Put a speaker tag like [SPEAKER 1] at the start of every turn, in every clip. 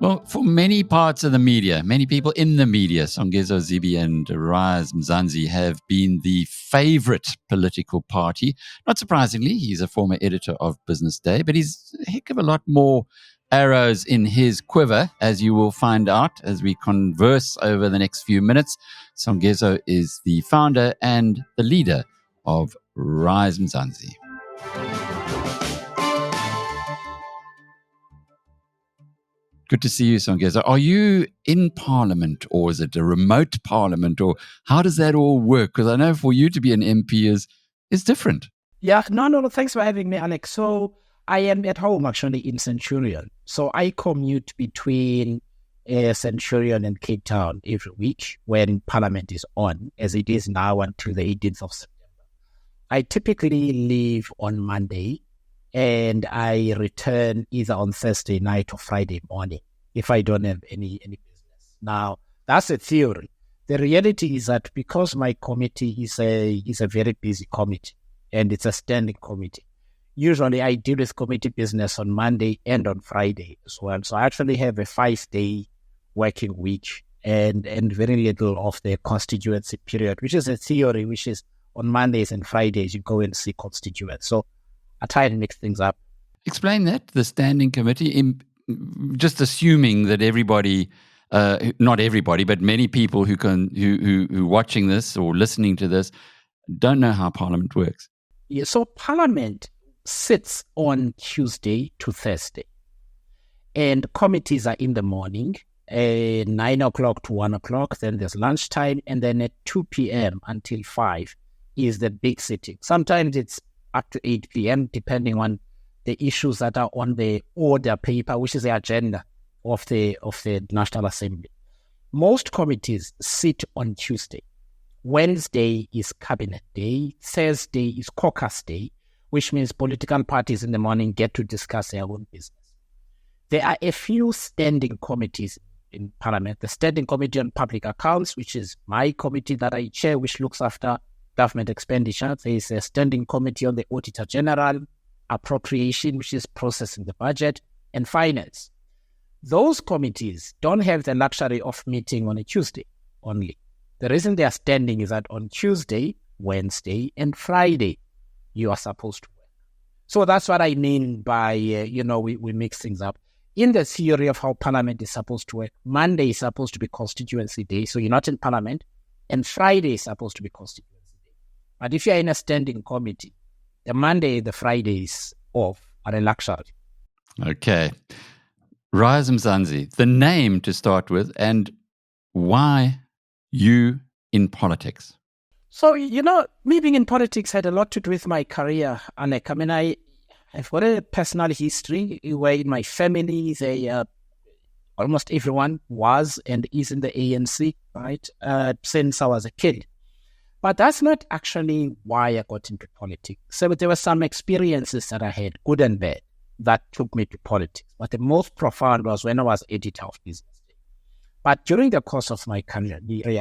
[SPEAKER 1] Well, for many parts of the media, many people in the media, Songezo Zibi and RiseMzansi's have been the favorite political party. Not surprisingly, he's a former editor of Business Day, but he's a heck of a lot more arrows in his quiver, as you will find out as we converse over the next few minutes. Songezo is the founder and the leader of RiseMzansi's. Good to see you, Songezo. Are you in Parliament, or is it a remote Parliament, or how does that all work? Because I know for you to be an MP is different.
[SPEAKER 2] Yeah, no. Thanks for having me, Alex. So I am at home actually in Centurion. So I commute between Centurion and Cape Town every week when Parliament is on, as it is now until the 18th of September. I typically leave on Monday, and I return either on Thursday night or Friday morning if I don't have any business. Now, that's a theory. The reality is that because my committee is a very busy committee, and it's a standing committee, usually I deal with committee business on Monday and on Friday as well. So I actually have a 5-day working week and very little of the constituency period, which is a theory, which is on Mondays and Fridays you go and see constituents. So I try to mix things up.
[SPEAKER 1] Explain that, the standing committee, just assuming that everybody, not everybody, but many people who watching this or listening to this don't know how Parliament works.
[SPEAKER 2] Yeah, so Parliament sits on Tuesday to Thursday, and committees are in the morning, 9 o'clock to 1 o'clock, then there's lunchtime, and then at 2 p.m. until 5 is the big sitting. Sometimes it's up to 8 p.m., depending on the issues that are on the order paper, which is the agenda of the National Assembly. Most committees sit on Tuesday. Wednesday is Cabinet Day. Thursday is Caucus Day, which means political parties in the morning get to discuss their own business. There are a few standing committees in Parliament. The Standing Committee on Public Accounts, which is my committee that I chair, which looks after government expenditure. There is a Standing Committee on the Auditor General, Appropriation, which is processing the budget, and Finance. Those committees don't have the luxury of meeting on a Tuesday only. The reason they are standing is that on Tuesday, Wednesday, and Friday, you are supposed to work. So that's what I mean by, we mix things up. In the theory of how Parliament is supposed to work, Monday is supposed to be constituency day, so you're not in Parliament, and Friday is supposed to be constituency day. But if you're in a standing committee, the Monday, the Fridays off are a luxury. Okay.
[SPEAKER 1] RiseMzansi's, the name to start with, and why you in politics?
[SPEAKER 2] So, me being in politics had a lot to do with my career, Alec. I mean, I've got a personal history where in my family, almost everyone was and is in the ANC, right, since I was a kid. But that's not actually why I got into politics. So there were some experiences that I had, good and bad, that took me to politics. But the most profound was when I was editor of Business Day. But during the course of my career,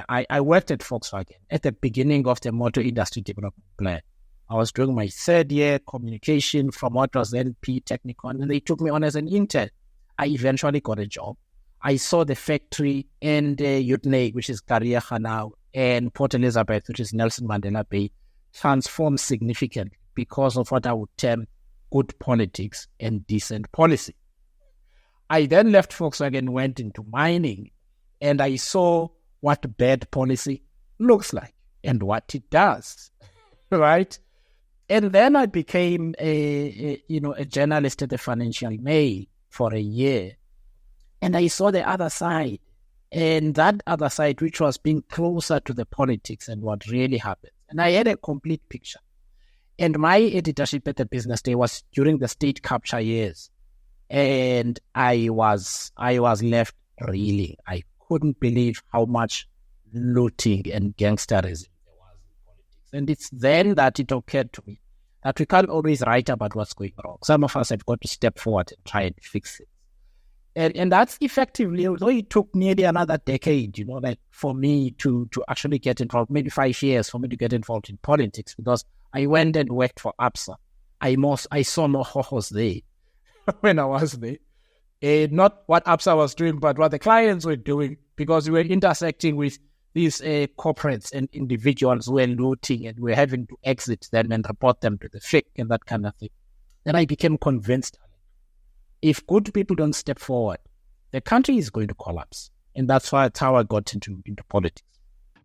[SPEAKER 2] I worked at Volkswagen at the beginning of the Motor Industry Development Plan. I was doing my third year communication from what was then P Technical, and they took me on as an intern. I eventually got a job. I saw the factory and Utne, which is Kariaga now, and Port Elizabeth, which is Nelson Mandela Bay, transformed significantly because of what I would term good politics and decent policy. I then left Volkswagen, went into mining, and I saw what bad policy looks like and what it does, right? And then I became a journalist at the Financial Mail for a year, and I saw the other side, and that other side, which was being closer to the politics and what really happened. And I had a complete picture. And my editorship at the Business Day was during the state capture years, and I was left reeling. I couldn't believe how much looting and gangsterism there was in politics. And it's then that it occurred to me that we can't always write about what's going wrong. Some of us have got to step forward and try and fix it. And that's effectively, although it took nearly another decade, like for me to actually get involved, maybe 5 years for me to get involved in politics, because I went and worked for ABSA. I saw no hohos there when I was there. Not what ABSA was doing, but what the clients were doing, because we were intersecting with these corporates and individuals who were looting, and we were having to exit them and report them to the FIC and that kind of thing. Then I became convinced, if good people don't step forward, the country is going to collapse. And that's how I got into politics.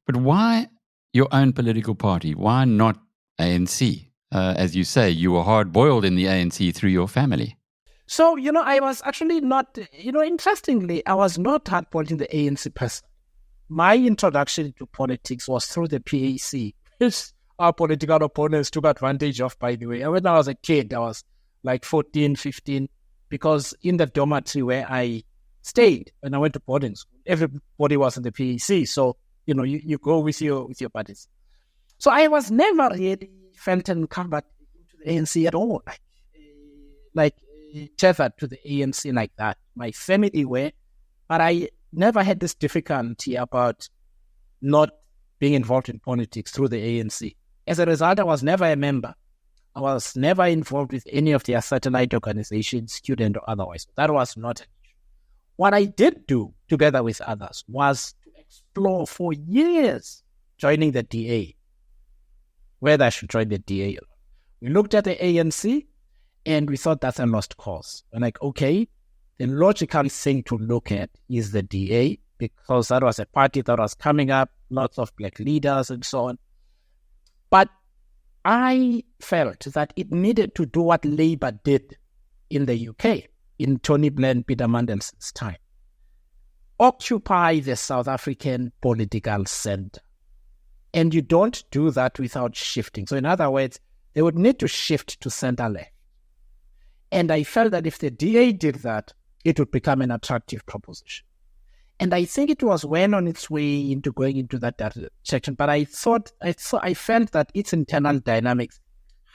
[SPEAKER 1] But why your own political party? Why not ANC? As you say, you were hard-boiled in the ANC through your family.
[SPEAKER 2] So, I was actually not, interestingly, I was not hard-boiled in the ANC person. My introduction to politics was through the PAC, which our political opponents took advantage of, by the way. When I was a kid, I was like 14, 15, because in the dormitory where I stayed when I went to boarding school, everybody was in the PAC. So, you go with your buddies. So I was never really felt encumbered into the ANC at all, like tethered to the ANC like that. My family were, but I never had this difficulty about not being involved in politics through the ANC. As a result, I was never a member. I was never involved with any of their satellite organizations, student or otherwise. That was not an issue. What I did do together with others was to explore for years joining the DA, whether I should join the DA or not. We looked at the ANC and we thought that's a lost cause. We're like, okay, the logical thing to look at is the DA, because that was a party that was coming up, lots of black leaders and so on. But I felt that it needed to do what Labour did in the UK in Tony Blair and Peter Mandelson's time. Occupy the South African political centre. And you don't do that without shifting. So in other words, they would need to shift to centre left. And I felt that if the DA did that, it would become an attractive proposition. And I think it was well on its way into going into that direction. But I felt that its internal dynamics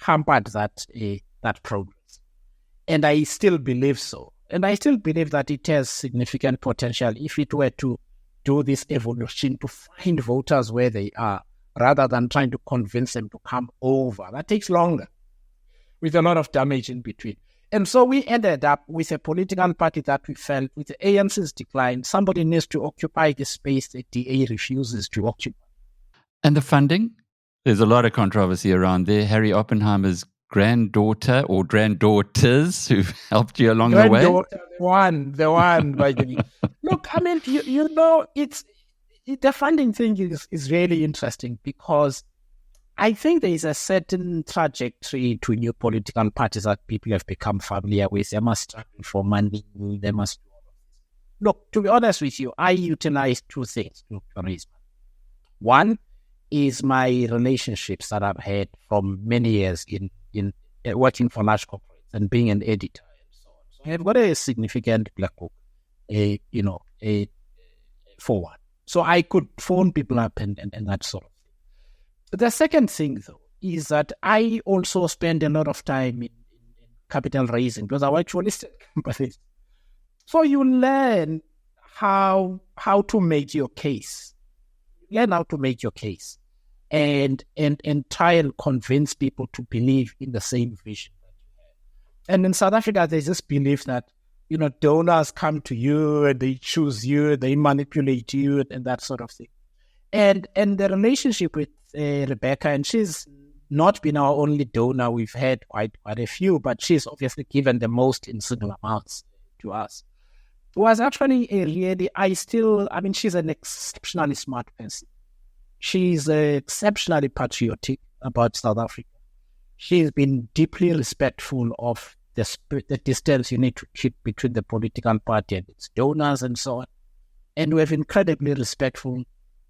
[SPEAKER 2] hampered that progress. And I still believe so. And I still believe that it has significant potential if it were to do this evolution, to find voters where they are, rather than trying to convince them to come over. That takes longer, with a lot of damage in between. And so we ended up with a political party that we felt, with the ANC's decline, somebody needs to occupy the space that DA refuses to occupy.
[SPEAKER 1] And the funding? There's a lot of controversy around there. Harry Oppenheimer's granddaughter or granddaughters who helped you along the way?
[SPEAKER 2] The one, by the way. Look, I mean, the funding thing is really interesting, because I think there is a certain trajectory to new political parties that people have become familiar with. They must struggle for money. They must do all of this. Look, to be honest with you, I utilize two things to raise money. One is my relationships that I've had from many years in working for large corporates and being an editor and so on. So I've got a significant black book, for one. So I could phone people up and that sort of thing. But the second thing, though, is that I also spend a lot of time in capital raising, because I work for listed companies. So you learn how to make your case. Learn how to make your case, and try and convince people to believe in the same vision that you have. And in South Africa, there's this belief that, donors come to you and they choose you, they manipulate you and that sort of thing. And the relationship with Rebecca, and she's not been our only donor. We've had quite a few, but she's obviously given the most in single amounts to us. Was actually she's an exceptionally smart person. She's exceptionally patriotic about South Africa. She's been deeply respectful of the distance you need to keep between the political party and its donors and so on. And we have incredibly respectful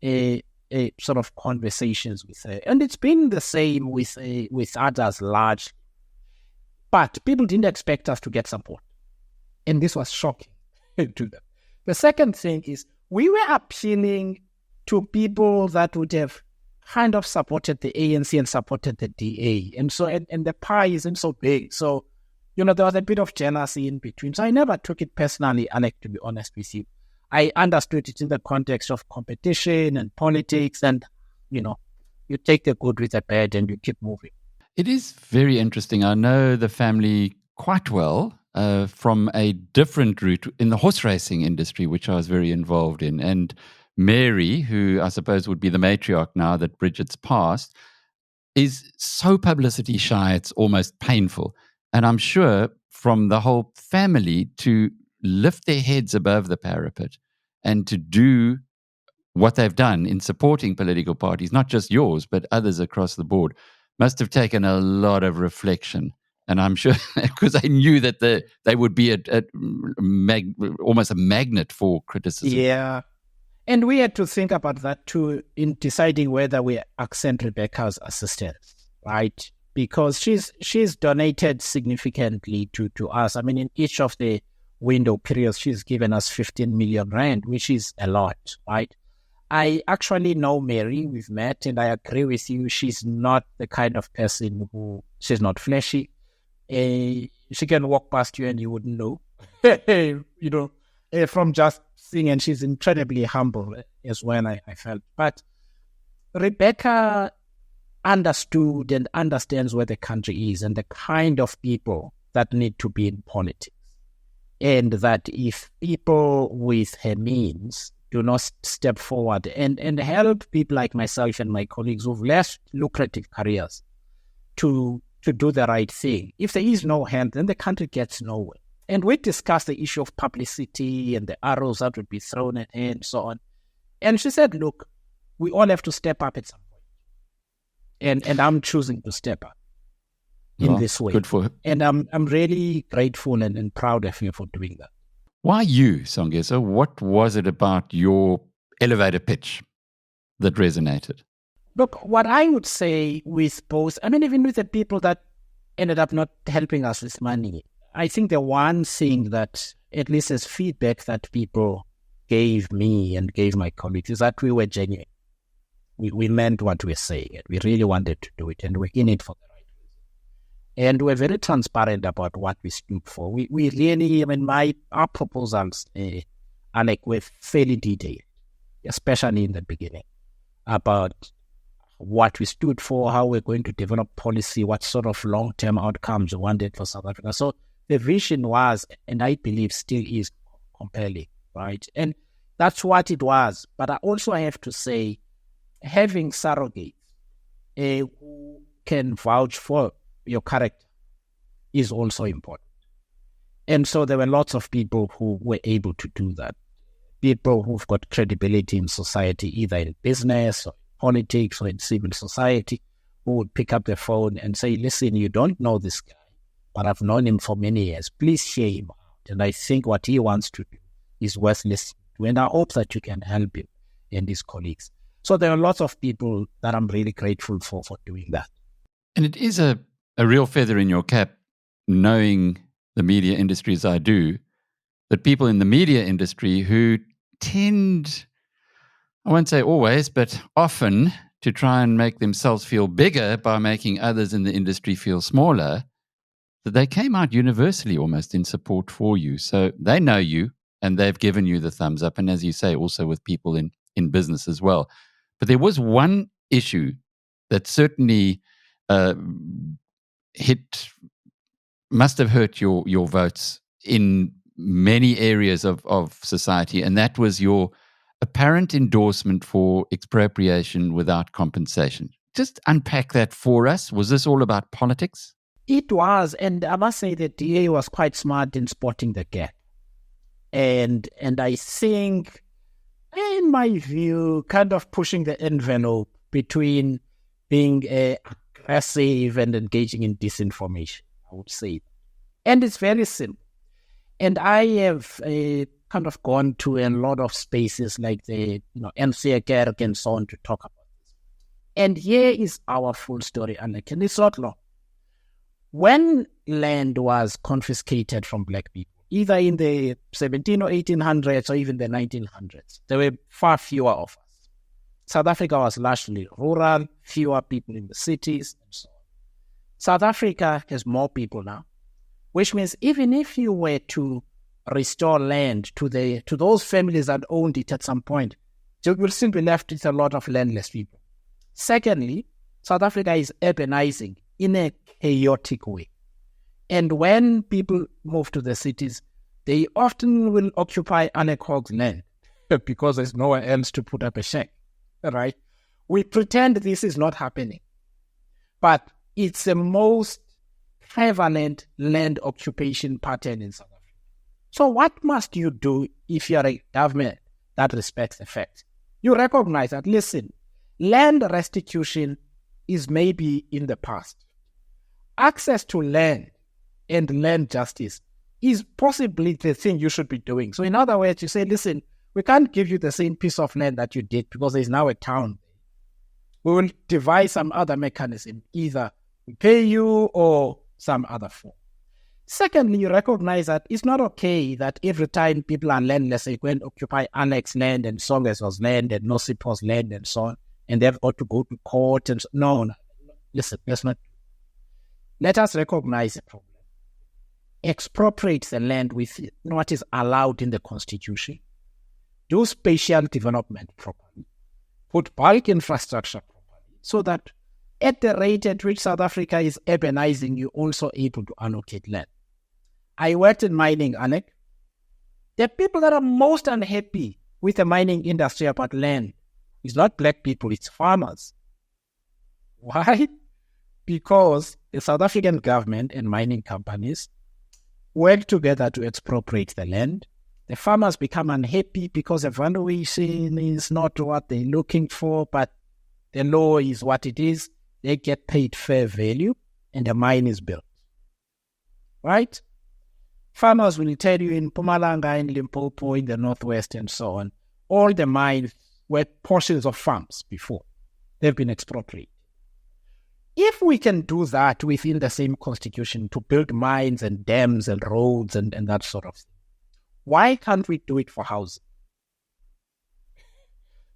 [SPEAKER 2] sort of conversations with her. And it's been the same with others largely. But people didn't expect us to get support. And this was shocking to them. The second thing is, we were appealing to people that would have kind of supported the ANC and supported the DA. And so, and the pie isn't so big. So there was a bit of jealousy in between. So I never took it personally, Alec, to be honest with you. I understood it in the context of competition and politics, and, you take the good with the bad and you keep moving.
[SPEAKER 1] It is very interesting. I know the family quite well from a different route in the horse racing industry, which I was very involved in. And Mary, who I suppose would be the matriarch now that Bridget's passed, is so publicity shy, it's almost painful. And I'm sure from the whole family to lift their heads above the parapet and to do what they've done in supporting political parties, not just yours, but others across the board, must have taken a lot of reflection. And I'm sure, because I knew that they would be almost a magnet for criticism.
[SPEAKER 2] Yeah. And we had to think about that too in deciding whether we accent Rebecca's assistance, right? Because she's donated significantly to us. I mean, in each of the window periods, she's given us 15 million rand, which is a lot, right? I actually know Mary, we've met, and I agree with you. She's not the kind of person she's not flashy. She can walk past you and you wouldn't know, from just seeing, and she's incredibly humble as well, I felt. But Rebecca understood and understands where the country is and the kind of people that need to be in politics. And that if people with her means do not step forward and help people like myself and my colleagues who've left lucrative careers to do the right thing, if there is no hand, then the country gets nowhere. And we discussed the issue of publicity and the arrows that would be thrown at her and so on. And she said, look, we all have to step up at some point. And I'm choosing to step up in this way.
[SPEAKER 1] Good for her.
[SPEAKER 2] And I'm really grateful and proud of her for doing that.
[SPEAKER 1] Why you, Songezo? What was it about your elevator pitch that resonated?
[SPEAKER 2] Look, what I would say with both, even with the people that ended up not helping us with money, I think the one thing that, at least as feedback that people gave me and gave my colleagues, is that we were genuine. We meant what we were saying, and we really wanted to do it, and we're in it for the right reason. And we're very transparent about what we stood for. We really, our proposals, Alec, were fairly detailed, especially in the beginning, about what we stood for, how we're going to develop policy, what sort of long-term outcomes we wanted for South Africa. So the vision was, and I believe still is, compelling, right? And that's what it was. But I also have to say, having surrogates who can vouch for your character is also important. And so there were lots of people who were able to do that. People who've got credibility in society, either in business or politics or in civil society, who would pick up the phone and say, listen, you don't know this guy, but I've known him for many years. Please hear him out. And I think what he wants to do is worth listening to. And I hope that you can help him and his colleagues. So there are lots of people that I'm really grateful for doing that.
[SPEAKER 1] And it is a real feather in your cap, knowing the media industry as I do, that people in the media industry who tend, I won't say always, but often, to try and make themselves feel bigger by making others in the industry feel smaller, that they came out universally almost in support for you. So they know you and they've given you the thumbs up. And as you say, also with people in business as well. But there was one issue that certainly must have hurt your votes in many areas of society, and that was your apparent endorsement for expropriation without compensation. Just unpack that for us. Was this all about politics?
[SPEAKER 2] It was, and I must say that DA was quite smart in spotting the gap. And I think, in my view, kind of pushing the envelope between being aggressive and engaging in disinformation, I would say. And it's very simple. And I have kind of gone to a lot of spaces like the NCA Kerk and so on to talk about this. And here is our full story, and it's not long. When land was confiscated from black people, either in the 17 or 1800s or even the 1900s, there were far fewer of us. South Africa was largely rural, fewer people in the cities, and so on. South Africa has more people now, which means even if you were to restore land to those families that owned it at some point, you will still be left with a lot of landless people. Secondly, South Africa is urbanizing in a chaotic way. And when people move to the cities, they often will occupy Alec Hogg's land because there's nowhere else to put up a shack, right? We pretend this is not happening, but it's the most prevalent land occupation pattern in South Africa. So what must you do if you're a government that respects the facts? You recognize that, listen, land restitution is maybe in the past. Access to land and land justice is possibly the thing you should be doing. So in other words, you say, listen, we can't give you the same piece of land that you did because there's now a town. We will devise some other mechanism, either we pay you or some other form. Secondly, you recognize that it's not okay that every time people are landless, they go and occupy Alec's land and Songezo's land and Nosipo's land and so on, and they've got to go to court and so. No. Listen, let's not. Let us recognize the problem. Expropriate the land with what is allowed in the Constitution. Do spatial development properly. Put bulk infrastructure properly, so that at the rate at which South Africa is urbanizing, you're also able to allocate land. I worked in mining, Alec. The people that are most unhappy with the mining industry about land is not black people, it's farmers. Why? Because the South African government and mining companies work together to expropriate the land. The farmers become unhappy because the valuation is not what they're looking for, but the law is what it is. They get paid fair value and the mine is built. Right? Farmers will tell you in Mpumalanga, in Limpopo, in the Northwest and so on, all the mines were portions of farms before. They've been expropriated. If we can do that within the same constitution to build mines and dams and roads and that sort of thing, why can't we do it for housing?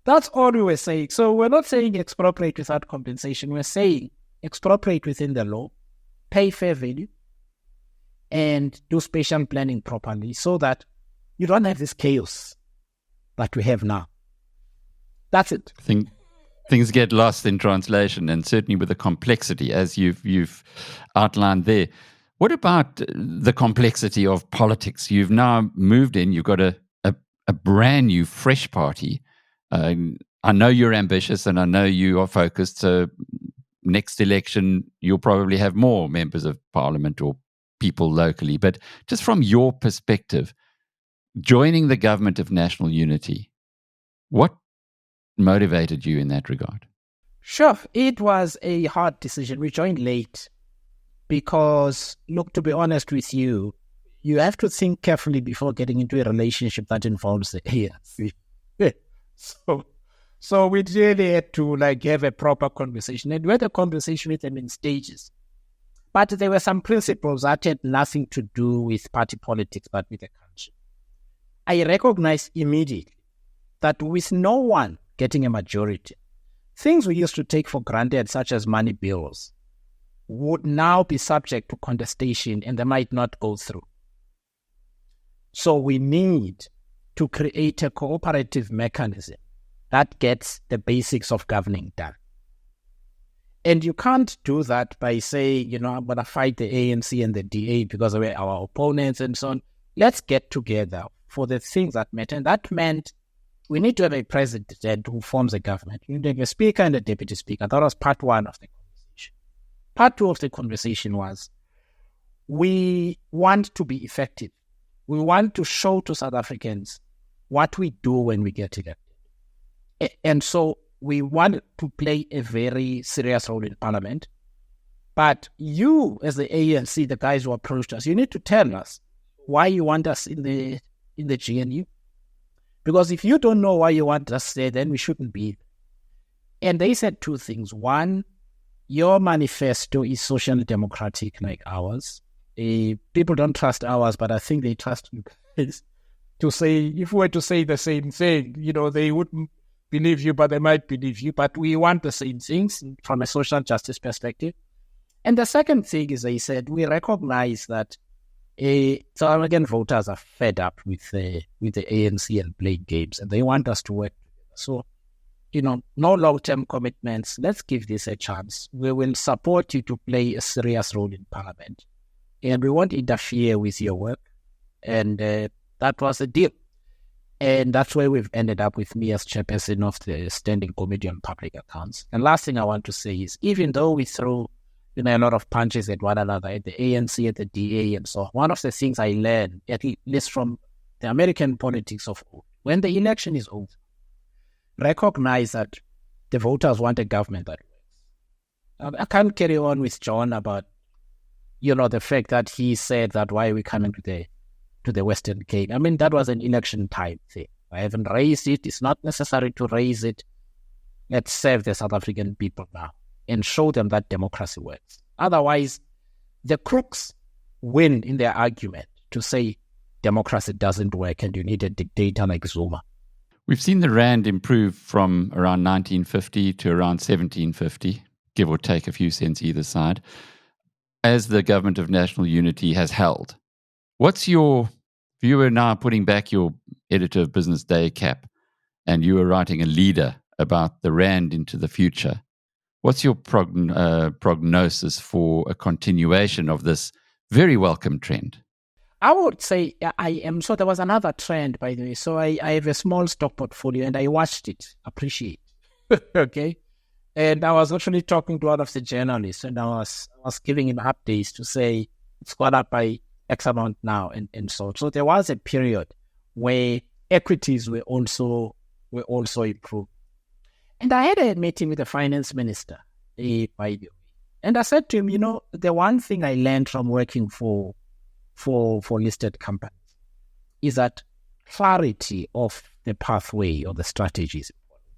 [SPEAKER 2] That's all we were saying. So we're not saying expropriate without compensation. We're saying expropriate within the law, pay fair value, and do spatial planning properly so that you don't have this chaos that we have now. That's it.
[SPEAKER 1] Things get lost in translation, and certainly with the complexity, as you've outlined there. What about the complexity of politics? You've now moved in, you've got a brand new, fresh party. I know you're ambitious and I know you are focused, so next election you'll probably have more members of parliament or people locally. But just from your perspective, joining the government of national unity, what motivated you in that regard?
[SPEAKER 2] Sure, it was a hard decision. We joined late because, look, to be honest with you, you have to think carefully before getting into a relationship that involves the ANC. So we really had to have a proper conversation, and we had a conversation with them in stages. But there were some principles that had nothing to do with party politics, but with the country. I recognized immediately that with no one getting a majority, things we used to take for granted, such as money bills, would now be subject to contestation and they might not go through. So we need to create a cooperative mechanism that gets the basics of governing done. And you can't do that by saying, I'm going to fight the ANC and the DA because they're our opponents and so on. Let's get together for the things that matter. And that meant we need to have a president who forms a government. We need to have a speaker and a deputy speaker. That was part one of the conversation. Part two of the conversation was, we want to be effective. We want to show to South Africans what we do when we get elected. And so we want to play a very serious role in Parliament. But you, as the ANC, the guys who approached us, you need to tell us why you want us in the GNU. Because if you don't know why you want us there, then we shouldn't be. And they said two things. One, your manifesto is social democratic like ours. People don't trust ours, but I think they trust you guys to say, if we were to say the same thing, they wouldn't believe you, but they might believe you. But we want the same things from a social justice perspective. And the second thing is, they said, we recognize that So again, voters are fed up with the ANC and playing games, and they want us to work together. So, no long-term commitments. Let's give this a chance. We will support you to play a serious role in Parliament, and we won't interfere with your work. And that was the deal. And that's where we've ended up with me as chairperson of the Standing Committee on Public Accounts. And last thing I want to say is, even though we throw a lot of punches at one another, at the ANC, at the DA, and so on, one of the things I learned, at least from the American politics of old, when the election is over, recognize that the voters want a government that works. I can't carry on with John about, the fact that he said that why are we coming to the Western Cape. I mean, that was an election time thing. I haven't raised it. It's not necessary to raise it. Let's serve the South African people now and show them that democracy works. Otherwise, the crooks win in their argument to say democracy doesn't work and you need a dictator like Zuma.
[SPEAKER 1] We've seen the rand improve from around 1950 to around 1750, give or take a few cents either side, as the government of national unity has held. What's your, if you were now putting back your editor of Business Day cap and you were writing a leader about the rand into the future, what's your prognosis for a continuation of this very welcome trend?
[SPEAKER 2] I would say I am. So there was another trend, by the way. So I have a small stock portfolio and I watched it, appreciate. Okay. And I was actually talking to one of the journalists and I was giving him updates to say it's gone up by X amount now and so. So there was a period where equities were also improved. And I had a meeting with the finance minister, by the way. And I said to him, the one thing I learned from working for listed companies is that clarity of the pathway or the strategy is important.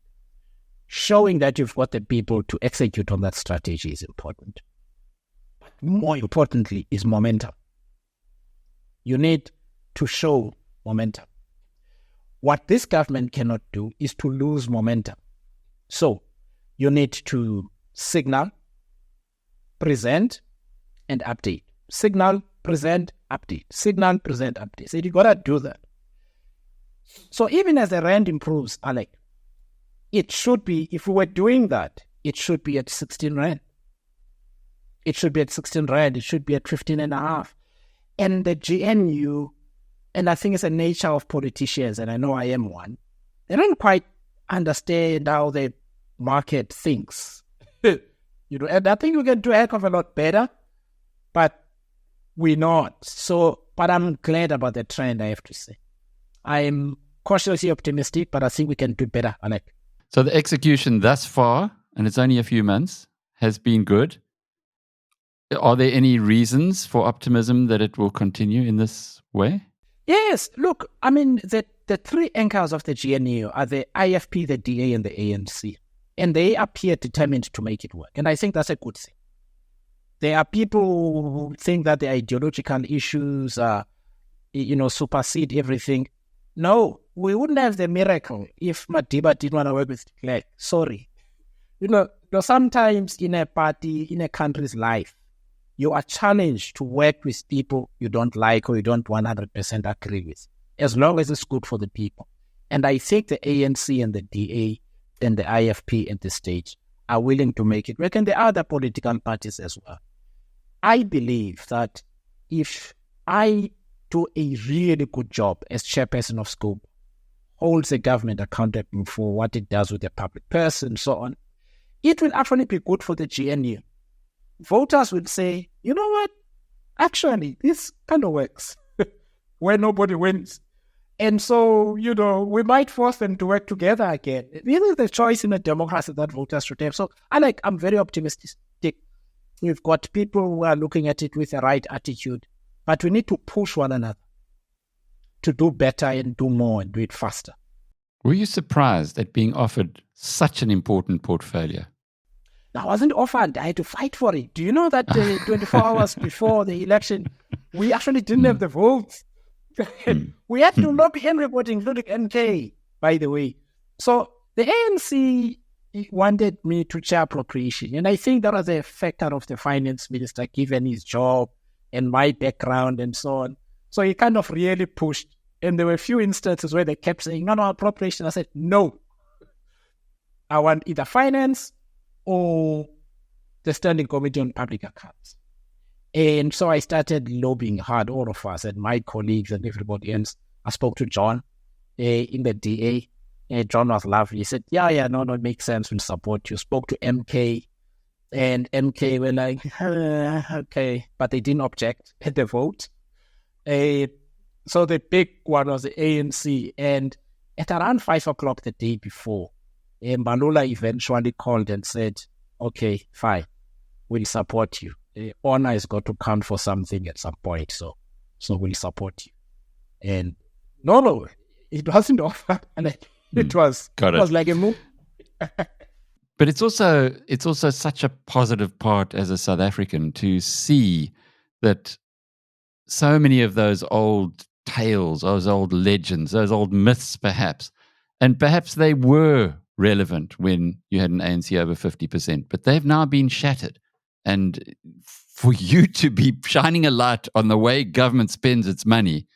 [SPEAKER 2] Showing that you've got the people to execute on that strategy is important. But more importantly is momentum. You need to show momentum. What this government cannot do is to lose momentum. So you need to signal, present, and update. Signal, present, update. Signal, present, update. So you got to do that. So even as the rand improves, Alec, it should be, if we were doing that, it should be at 16 rand. It should be at 16 rand. It should be at 15 and a half. And the GNU, and I think it's the nature of politicians, and I know I am one, they don't quite understand how the market thinks. And I think we can do a heck of a lot better, but we're not. So, but I'm glad about the trend, I have to say. I'm cautiously optimistic, but I think we can do better, Alec.
[SPEAKER 1] So the execution thus far, and it's only a few months, has been good. Are there any reasons for optimism that it will continue in this way?
[SPEAKER 2] Yes. Look, I mean, the three anchors of the GNU are the IFP, the DA, and the ANC. And they appear determined to make it work. And I think that's a good thing. There are people who think that the ideological issues supersede everything. No, we wouldn't have the miracle if Madiba didn't want to work with de Klerk. Sorry. Sometimes in a party, in a country's life, you are challenged to work with people you don't like or you don't 100% agree with, as long as it's good for the people. And I think the ANC and the DA and the IFP at this stage are willing to make it work, and the other political parties as well. I believe that if I do a really good job as chairperson of Scope, holds the government accountable for what it does with the public purse and so on, it will actually be good for the GNU. Voters will say, you know what? Actually, this kind of works where nobody wins. And so, we might force them to work together again. This is the choice in a democracy that voters should have. So I'm very optimistic. We've got people who are looking at it with the right attitude, but we need to push one another to do better and do more and do it faster.
[SPEAKER 1] Were you surprised at being offered such an important portfolio?
[SPEAKER 2] I wasn't offered. I had to fight for it. Do you know that 24 hours before the election, we actually didn't have the votes? We had to lobby everybody, including NK, by the way. So the ANC wanted me to chair appropriation. And I think that was a factor of the finance minister, given his job and my background and so on. So he kind of really pushed. And there were a few instances where they kept saying, no, appropriation. I said, no. I want either finance or the Standing Committee on Public Accounts. And so I started lobbying hard, all of us and my colleagues and everybody else. I spoke to John in the DA. John was lovely. He said, yeah, no, it makes sense. We'll support you. Spoke to MK. And MK were like, okay. But they didn't object at the vote. So the big one was the ANC. And at around 5 o'clock the day before, Mbalula eventually called and said, okay, fine, we'll support you. Honor has got to count for something at some point, so we'll support you. And no, it wasn't offered, and it was like a move.
[SPEAKER 1] But it's also such a positive part as a South African to see that so many of those old tales, those old legends, those old myths perhaps, and perhaps they were relevant when you had an ANC over 50%, but they've now been shattered. And for you to be shining a light on the way government spends its money,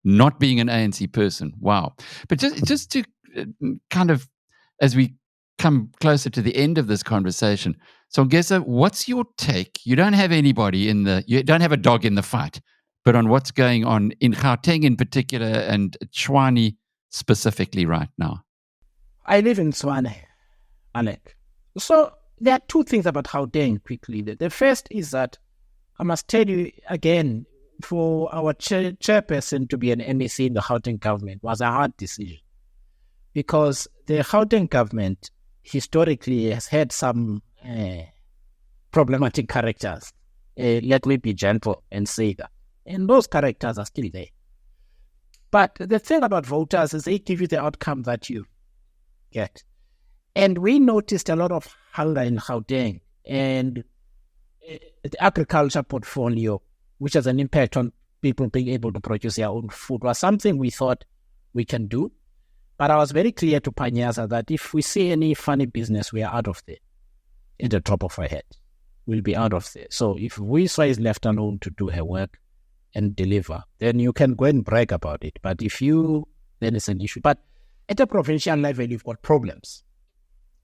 [SPEAKER 1] not being an ANC person, wow. But just to kind of, as we come closer to the end of this conversation, Songezo, what's your take? You don't have you don't have a dog in the fight, but on what's going on in Gauteng in particular and Tshwane specifically right now.
[SPEAKER 2] I live in Tshwane, Alec. So there are two things about Gauteng quickly. The first is that I must tell you again, for our chairperson to be an MEC in the Gauteng government was a hard decision, because the Gauteng government historically has had some problematic characters. Let me be gentle and say that. And those characters are still there. But the thing about voters is they give you the outcome that you get. And we noticed a lot of hunger in Gauteng, and the agriculture portfolio, which has an impact on people being able to produce their own food, was something we thought we can do. But I was very clear to Panyaza that if we see any funny business, we are out of there. At the top of our head, we'll be out of there. So if Wiswa is left alone to do her work and deliver, then you can go and brag about it. But then it's an issue. But at the provincial level, you've got problems,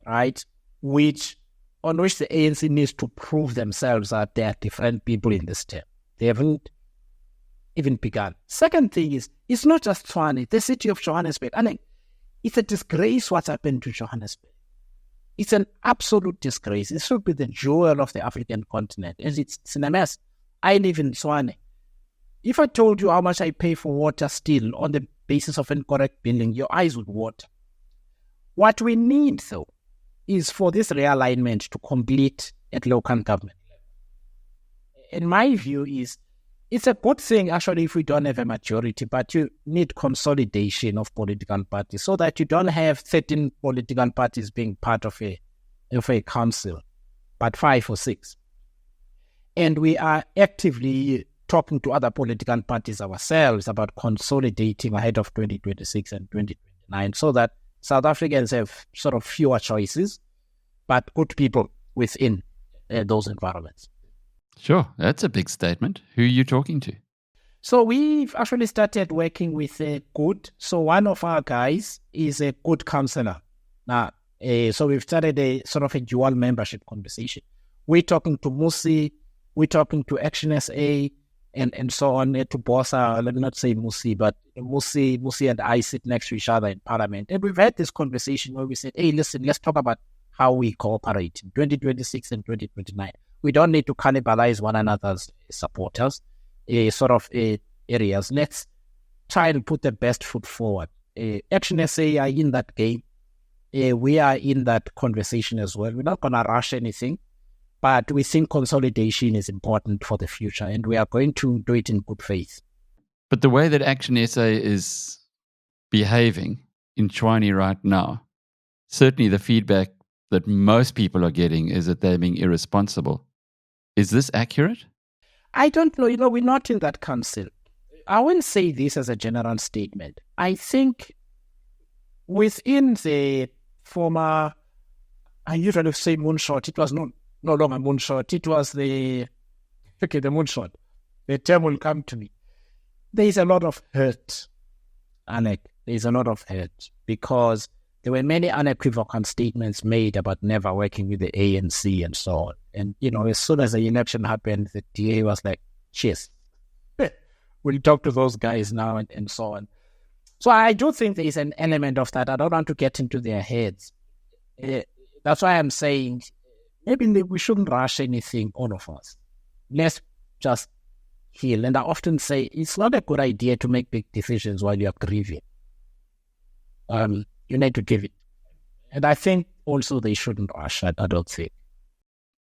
[SPEAKER 2] right? On which the ANC needs to prove themselves that there are different people in this term. They haven't even begun. Second thing is, it's not just Tshwane, the city of Johannesburg. I mean, it's a disgrace what's happened to Johannesburg. It's an absolute disgrace. It should be the jewel of the African continent. And it's in a mess. I live in Tshwane. If I told you how much I pay for water still on the basis of incorrect billing, your eyes would water. What we need, though, is for this realignment to complete at local government level. In my view, it's a good thing, actually, if we don't have a majority, but you need consolidation of political parties so that you don't have 13 political parties being part of a council, but 5 or 6. And we are actively talking to other political parties ourselves about consolidating ahead of 2026 and 2029 so that South Africans have sort of fewer choices, but good people within those environments.
[SPEAKER 1] Sure, that's a big statement. Who are you talking to?
[SPEAKER 2] So we've actually started working with Good. So one of our guys is a Good counselor. Now, so we've started a sort of a dual membership conversation. We're talking to Musi, we're talking to Action SA, and so on, to Bosa. Let me not say Musi, but Musi and I sit next to each other in Parliament. And we've had this conversation where we said, hey, listen, let's talk about how we cooperate in 2026 and 2029. We don't need to cannibalize one another's supporters, areas. Let's try and put the best foot forward. Action SA are in that game. We are in that conversation as well. We're not going to rush anything, but we think consolidation is important for the future, and we are going to do it in good faith.
[SPEAKER 1] But the way that Action SA is behaving in Tshwane right now, certainly the feedback that most people are getting is that they're being irresponsible. Is this accurate?
[SPEAKER 2] I don't know. We're not in that council. I wouldn't say this as a general statement. I think within the former, I usually say moonshot, it was no longer moonshot. It was the moonshot. the term will come to me. There is a lot of hurt, Alec. There is a lot of hurt because there were many unequivocal statements made about never working with the ANC and so on. And, as soon as the election happened, the DA was like, cheers. We'll talk to those guys now and so on. So I do think there is an element of that. I don't want to get into their heads. That's why I'm saying maybe we shouldn't rush anything, all of us. Let's just heal. And I often say it's not a good idea to make big decisions while you're grieving. You need to give it. And I think also they shouldn't rush. I don't think.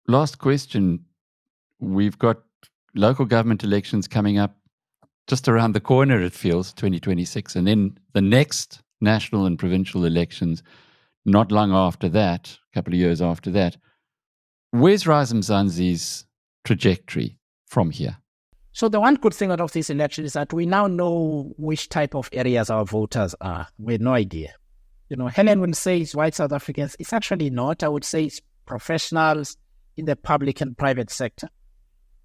[SPEAKER 1] Last question. We've got local government elections coming up just around the corner, it feels, 2026. And then the next national and provincial elections, not long after that, a couple of years after that. Where's RiseMzansi's trajectory from here?
[SPEAKER 2] So the one good thing out of this election is that we now know which type of areas our voters are. We have no idea. Helen will say it's white South Africans. It's actually not. I would say it's professionals in the public and private sector.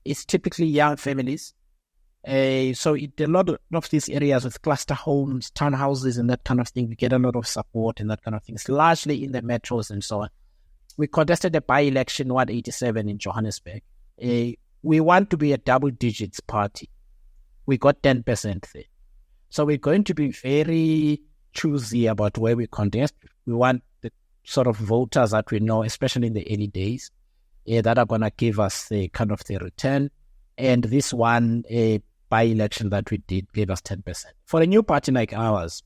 [SPEAKER 2] It's typically young families. So a lot of these areas with cluster homes, townhouses and that kind of thing, we get a lot of support and that kind of thing. It's largely in the metros and so on. We contested a by-election 187 in Johannesburg. We want to be a double digits party. We got 10% there. So we're going to be very choosy about where we contest. We want the sort of voters that we know, especially in the early days, that are going to give us the kind of the return. And this one by-election that we did gave us 10%. For a new party like ours,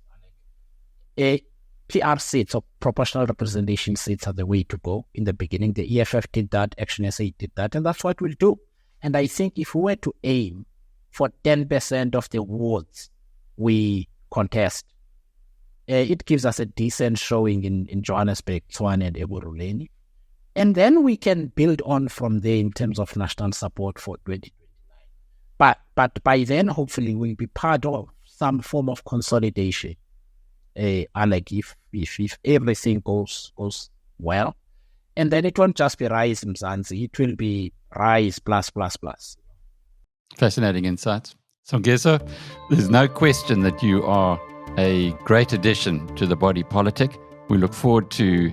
[SPEAKER 2] PR seats or proportional representation seats are the way to go. In the beginning, the EFF did that, Action SA did that, and that's what we'll do. And I think if we were to aim for 10% of the wards we contest, it gives us a decent showing in Johannesburg, Tshwane, and Ekurhuleni. And then we can build on from there in terms of national support for 2029. But by then, hopefully, we'll be part of some form of consolidation. Like if everything goes well, and then it won't just be RiseMzansi, it will be Rise plus.
[SPEAKER 1] Fascinating insights. Songezo, there's no question that you are a great addition to the body politic. We look forward to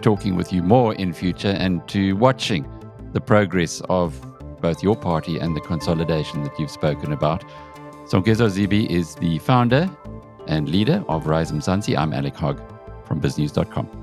[SPEAKER 1] talking with you more in future and to watching the progress of both your party and the consolidation that you've spoken about. Songezo Zibi is the founder and leader of RiseMzansi. I'm Alec Hogg from BizNews.com.